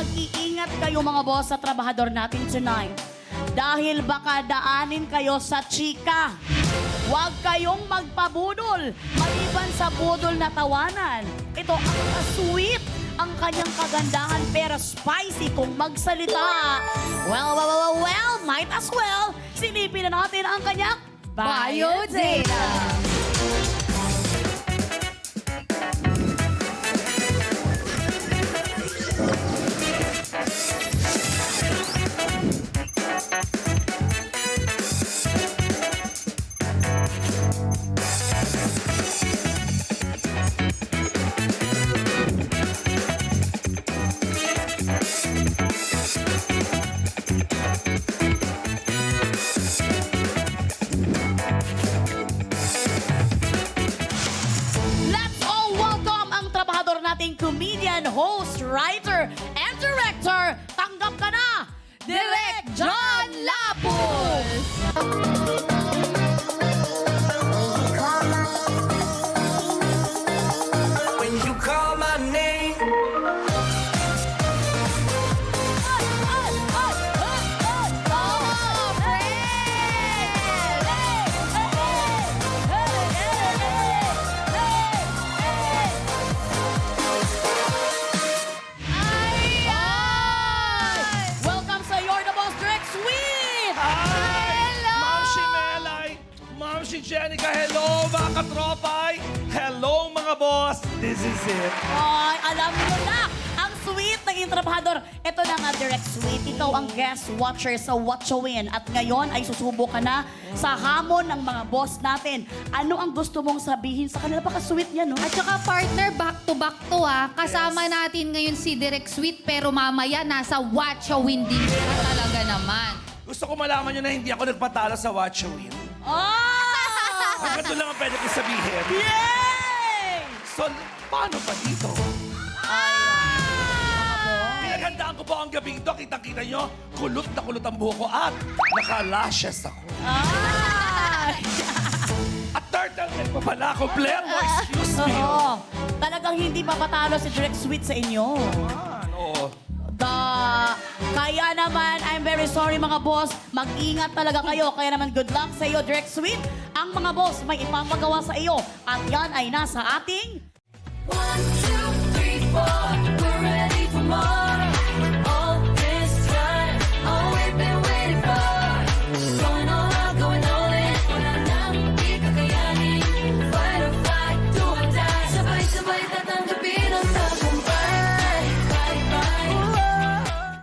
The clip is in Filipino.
Mag-iingat kayo mga boss sa trabahador natin tonight. Dahil baka daanin kayo sa chika. Huwag kayong magpabudol. Maliban sa budol na tawanan. Ito ang sweet ang kanyang kagandahan pero spicy kung magsalita. Well, might as well. Silipin na natin ang kanyang biodata. Let's all welcome ang trabahador nating comedian, host, writer, and director. Tanggap ka na, Direk John Lapus! When you call my name, Welcome sa You're the Boss, Direk Sweet! Hello! Ma'am si Melay, Ma'am si Jenica, hello mga katropay! Hello mga boss! This is it! Ay, alam mo na, ang sweet ng intrabahador. Ito na nga, Direk Sweet. Ikaw ang guest watcher sa Watch a Win. At ngayon ay susubo ka na sa hamon ng mga boss natin. Ano ang gusto mong sabihin sa kanila? Paka-sweet yan, no? At saka partner, back to back to Kasama natin ngayon si Direk Sweet pero mamaya nasa Watch a Win din siya talaga naman. Gusto ko malaman nyo na hindi ako nagpatalo sa Watch a Win. Oh! Hanggang doon lang ang pwede kong sabihin. Yay! So, paano pa dito? Ay! Pinaghandaan ko po ang gabing ito. Kitang-kita nyo, kulot na kulot ang buhok ko at naka-lashes ako. Ay! At turtleneck pa pala, kompleto. Excuse me. Oo. Talagang hindi papatalo si Direk Sweet sa inyo. Oo. Kaya naman, I'm very sorry mga boss. Mag-ingat talaga kayo. Kaya naman, good luck sa iyo, Direk Sweet. Ang mga boss may ipapagawa sa iyo. At yan ay nasa ating... 1, 2, 3, 4.